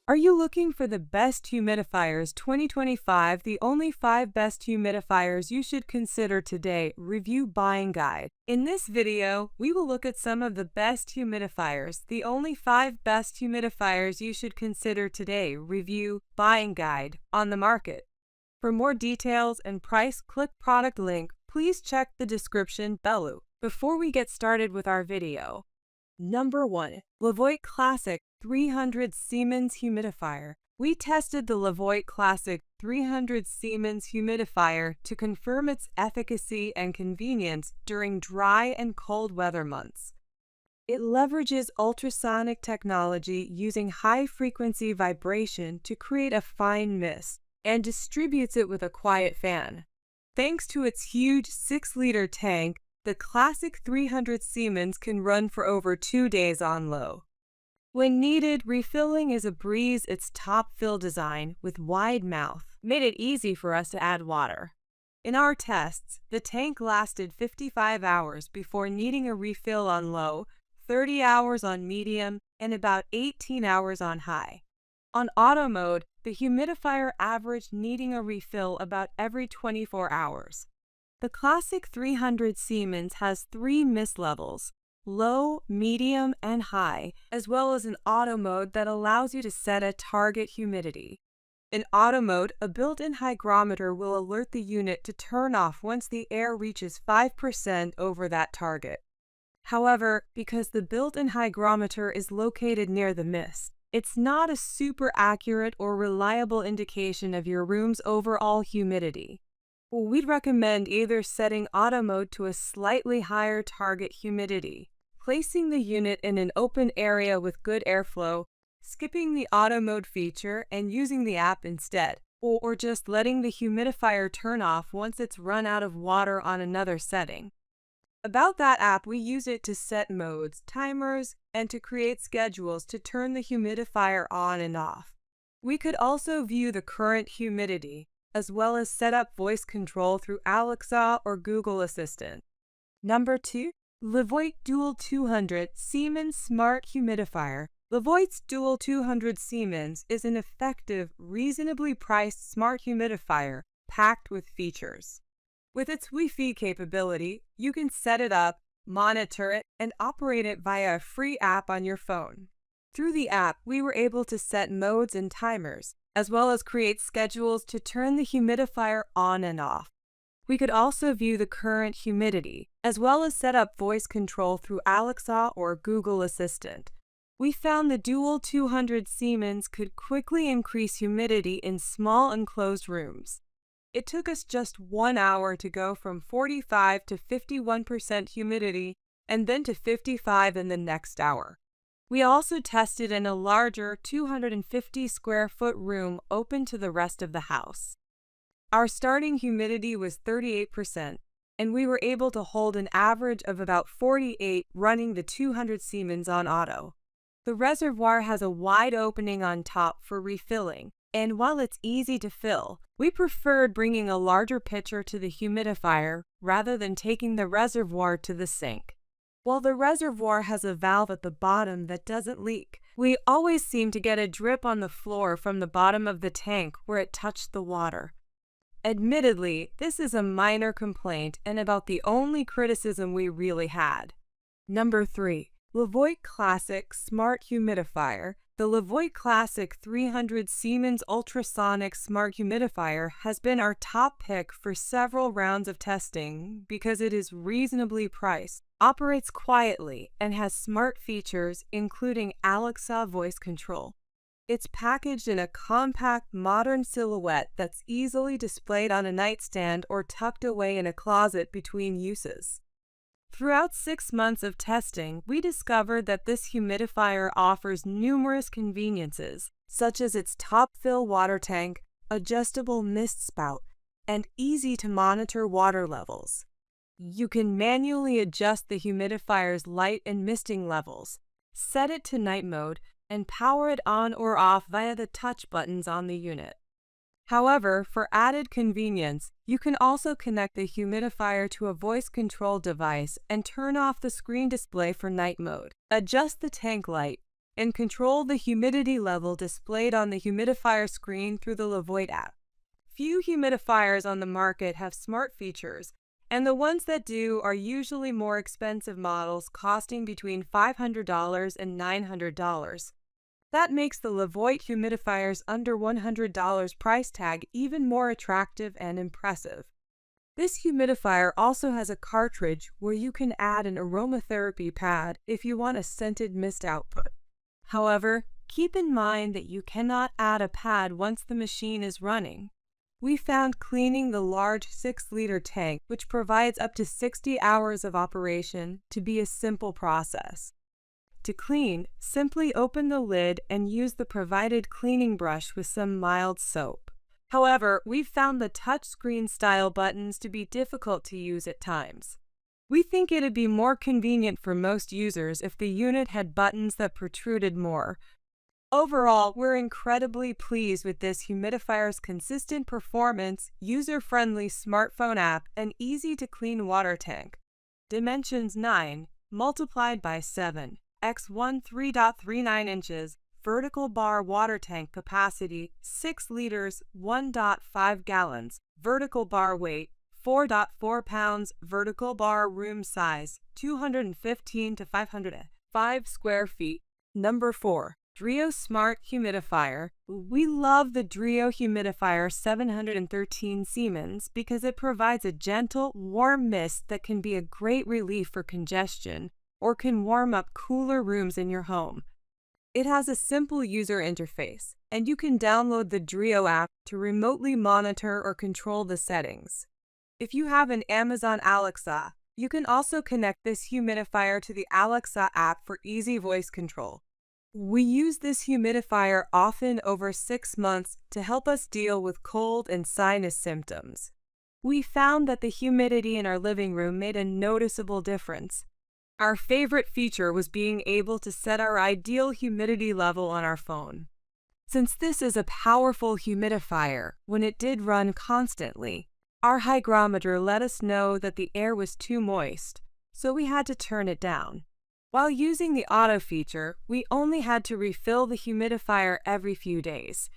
Are you looking for the best humidifiers 2025? The only 5 best humidifiers you should consider today. Review buying guide. In this video, we will look at some of the best humidifiers. The only 5 best humidifiers you should consider today. Review buying guide on the market. For more details and price, click product link. Please check the description below. Before we get started with our video, Number 1. Levoit Classic 300 Siemens Humidifier. We tested the Levoit Classic 300 Siemens Humidifier to confirm its efficacy and convenience during dry and cold weather months. It leverages ultrasonic technology using high-frequency vibration to create a fine mist and distributes it with a quiet fan. Thanks to its huge 6-liter tank, the Classic 300 Siemens can run for over 2 days on low. When needed, refilling is a breeze. Its top fill design, with wide mouth, made it easy for us to add water. In our tests, the tank lasted 55 hours before needing a refill on low, 30 hours on medium, and about 18 hours on high. On auto mode, the humidifier averaged needing a refill about every 24 hours. The Classic 300 Siemens has 3 mist levels, low, medium, and high, as well as an auto mode that allows you to set a target humidity. In auto mode, a built-in hygrometer will alert the unit to turn off once the air reaches 5% over that target. However, because the built-in hygrometer is located near the mist, it's not a super accurate or reliable indication of your room's overall humidity. We'd recommend either setting auto mode to a slightly higher target humidity, placing the unit in an open area with good airflow, skipping the auto mode feature and using the app instead, or just letting the humidifier turn off once it's run out of water on another setting. About that app, we use it to set modes, timers, and to create schedules to turn the humidifier on and off. We could also view the current humidity, as well as set up voice control through Alexa or Google Assistant. Number 2. Levoit Dual 200 Siemens Smart Humidifier. Levoit's Dual 200 Siemens is an effective, reasonably priced smart humidifier packed with features. With its Wi-Fi capability, you can set it up, monitor it, and operate it via a free app on your phone. Through the app, we were able to set modes and timers, as well as create schedules to turn the humidifier on and off. We could also view the current humidity, as well as set up voice control through Alexa or Google Assistant. We found the Dual 200 Siemens could quickly increase humidity in small enclosed rooms. It took us just 1 hour to go from 45 to 51% humidity and then to 55 in the next hour. We also tested in a larger 250 square foot room open to the rest of the house. Our starting humidity was 38%, and we were able to hold an average of about 48 running the 200 Siemens on auto. The reservoir has a wide opening on top for refilling, and while it's easy to fill, we preferred bringing a larger pitcher to the humidifier rather than taking the reservoir to the sink. While the reservoir has a valve at the bottom that doesn't leak, we always seem to get a drip on the floor from the bottom of the tank where it touched the water. Admittedly, this is a minor complaint and about the only criticism we really had. Number 3. Levoit Classic Smart Humidifier. The Levoit Classic 300 Siemens Ultrasonic Smart Humidifier has been our top pick for several rounds of testing because it is reasonably priced, operates quietly, and has smart features including Alexa voice control. It's packaged in a compact, modern silhouette that's easily displayed on a nightstand or tucked away in a closet between uses. Throughout 6 months of testing, we discovered that this humidifier offers numerous conveniences, such as its top-fill water tank, adjustable mist spout, and easy-to-monitor water levels. You can manually adjust the humidifier's light and misting levels, set it to night mode, and power it on or off via the touch buttons on the unit. However, for added convenience, you can also connect the humidifier to a voice control device and turn off the screen display for night mode. Adjust the tank light, and control the humidity level displayed on the humidifier screen through the Levoit app. Few humidifiers on the market have smart features, and the ones that do are usually more expensive models costing between $500 and $900. That makes the Levoit humidifiers under $100 price tag even more attractive and impressive. This humidifier also has a cartridge where you can add an aromatherapy pad if you want a scented mist output. However, keep in mind that you cannot add a pad once the machine is running. We found cleaning the large 6-liter tank, which provides up to 60 hours of operation, to be a simple process. To clean, simply open the lid and use the provided cleaning brush with some mild soap. However, we've found the touchscreen style buttons to be difficult to use at times. We think it'd be more convenient for most users if the unit had buttons that protruded more. Overall, we're incredibly pleased with this humidifier's consistent performance, user-friendly smartphone app, and easy-to-clean water tank. Dimensions 9 multiplied by 7 x 3.39 inches, vertical bar water tank capacity 6 liters, 1.5 gallons, vertical bar weight 4.4 pounds, vertical bar room size 215 to 505 square feet. Number 4. Dreo Smart Humidifier. We love the Dreo Humidifier 713 Siemens because it provides a gentle, warm mist that can be a great relief for congestion or can warm up cooler rooms in your home. It has a simple user interface, and you can download the Dreo app to remotely monitor or control the settings. If you have an Amazon Alexa, you can also connect this humidifier to the Alexa app for easy voice control. We use this humidifier often over 6 months to help us deal with cold and sinus symptoms. We found that the humidity in our living room made a noticeable difference. Our favorite feature was being able to set our ideal humidity level on our phone. Since this is a powerful humidifier, when it did run constantly, our hygrometer let us know that the air was too moist, so we had to turn it down. While using the auto feature, we only had to refill the humidifier every few days.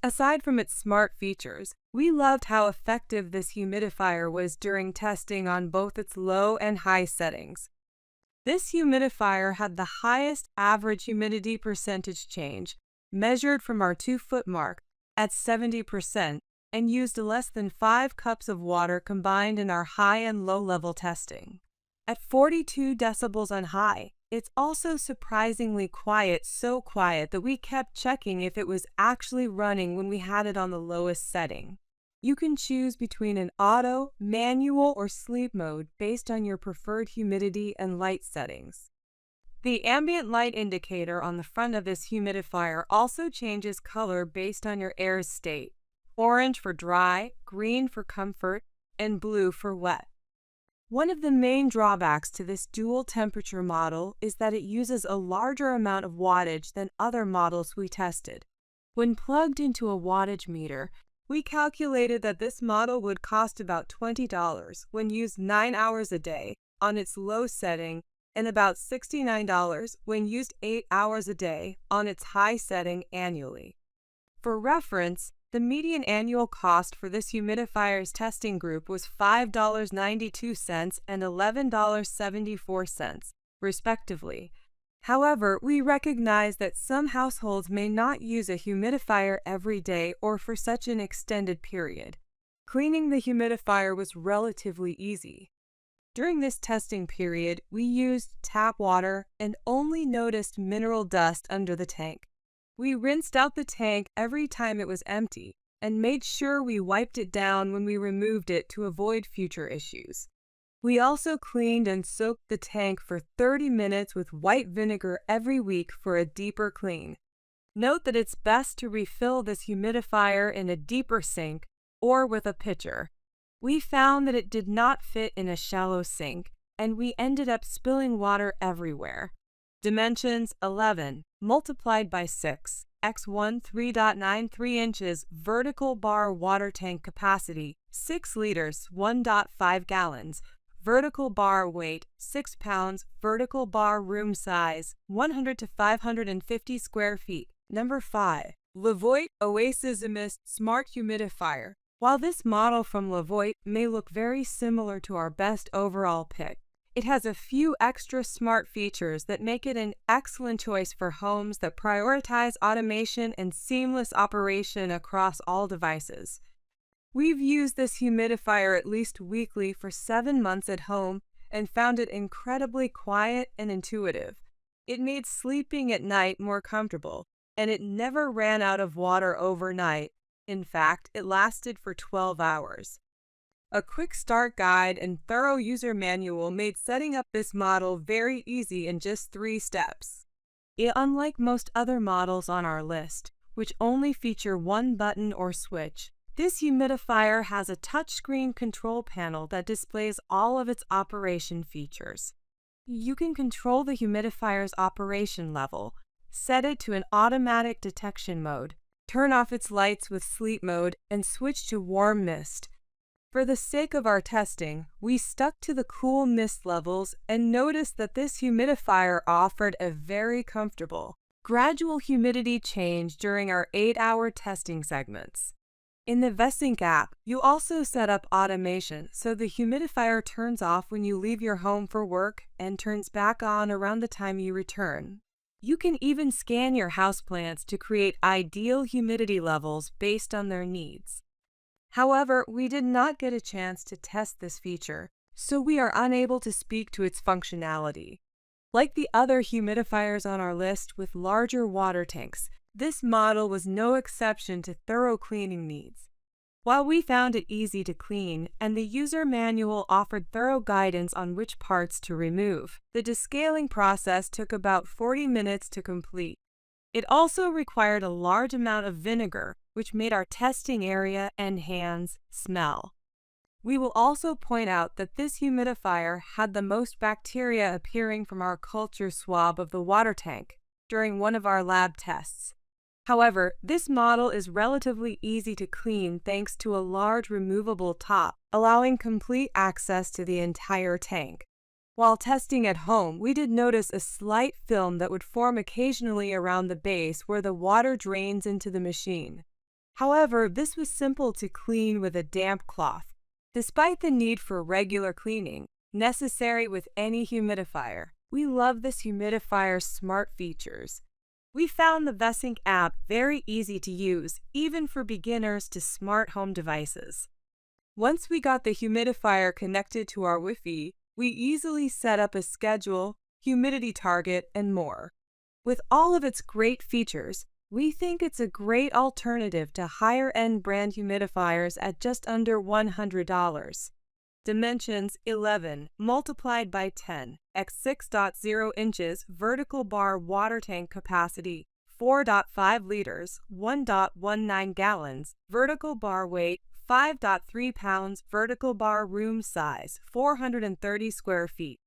Aside from its smart features, we loved how effective this humidifier was during testing on both its low and high settings. This humidifier had the highest average humidity percentage change, measured from our 2-foot mark, at 70%, and used less than 5 cups of water combined in our high and low level testing. At 42 decibels on high, it's also surprisingly quiet, so quiet that we kept checking if it was actually running when we had it on the lowest setting. You can choose between an auto, manual, or sleep mode based on your preferred humidity and light settings. The ambient light indicator on the front of this humidifier also changes color based on your air's state: orange for dry, green for comfort, and blue for wet. One of the main drawbacks to this dual temperature model is that it uses a larger amount of wattage than other models we tested. When plugged into a wattage meter, we calculated that this model would cost about $20 when used 9 hours a day on its low setting, and about $69 when used 8 hours a day on its high setting annually. For reference, the median annual cost for this humidifier's testing group was $5.92 and $11.74, respectively. However, we recognize that some households may not use a humidifier every day or for such an extended period. Cleaning the humidifier was relatively easy. During this testing period, we used tap water and only noticed mineral dust under the tank. We rinsed out the tank every time it was empty and made sure we wiped it down when we removed it to avoid future issues. We also cleaned and soaked the tank for 30 minutes with white vinegar every week for a deeper clean. Note that it's best to refill this humidifier in a deeper sink or with a pitcher. We found that it did not fit in a shallow sink, and we ended up spilling water everywhere. Dimensions 11 multiplied by 6 x 3.93 inches, vertical bar water tank capacity 6 liters, 1.5 gallons, vertical bar weight 6 pounds, vertical bar room size 100 to 550 square feet. Number 5. Levoit OasisMist Smart Humidifier. While this model from Levoit may look very similar to our best overall pick, it has a few extra smart features that make it an excellent choice for homes that prioritize automation and seamless operation across all devices. We've used this humidifier at least weekly for 7 months at home and found it incredibly quiet and intuitive. It made sleeping at night more comfortable, and it never ran out of water overnight. In fact, it lasted for 12 hours. A quick start guide and thorough user manual made setting up this model very easy in just 3 steps. Unlike most other models on our list, which only feature one button or switch, this humidifier has a touchscreen control panel that displays all of its operation features. You can control the humidifier's operation level, set it to an automatic detection mode, turn off its lights with sleep mode, and switch to warm mist. For the sake of our testing, we stuck to the cool mist levels and noticed that this humidifier offered a very comfortable, gradual humidity change during our 8-hour testing segments. In the VESync app, you also set up automation so the humidifier turns off when you leave your home for work and turns back on around the time you return. You can even scan your houseplants to create ideal humidity levels based on their needs. However, we did not get a chance to test this feature, so we are unable to speak to its functionality. Like the other humidifiers on our list with larger water tanks, this model was no exception to thorough cleaning needs. While we found it easy to clean and the user manual offered thorough guidance on which parts to remove, the descaling process took about 40 minutes to complete. It also required a large amount of vinegar, which made our testing area and hands smell. We will also point out that this humidifier had the most bacteria appearing from our culture swab of the water tank during one of our lab tests. However, this model is relatively easy to clean thanks to a large removable top, allowing complete access to the entire tank. While testing at home, we did notice a slight film that would form occasionally around the base where the water drains into the machine. However, this was simple to clean with a damp cloth. Despite the need for regular cleaning, necessary with any humidifier, we love this humidifier's smart features. We found the VESync app very easy to use, even for beginners to smart home devices. Once we got the humidifier connected to our Wi-Fi, we easily set up a schedule, humidity target, and more. With all of its great features, we think it's a great alternative to higher-end brand humidifiers at just under $100. Dimensions 11 multiplied by 10 x 6.0 inches, vertical bar water tank capacity 4.5 liters, 1.19 gallons, vertical bar weight 5.3 pounds, vertical bar room size 430 square feet.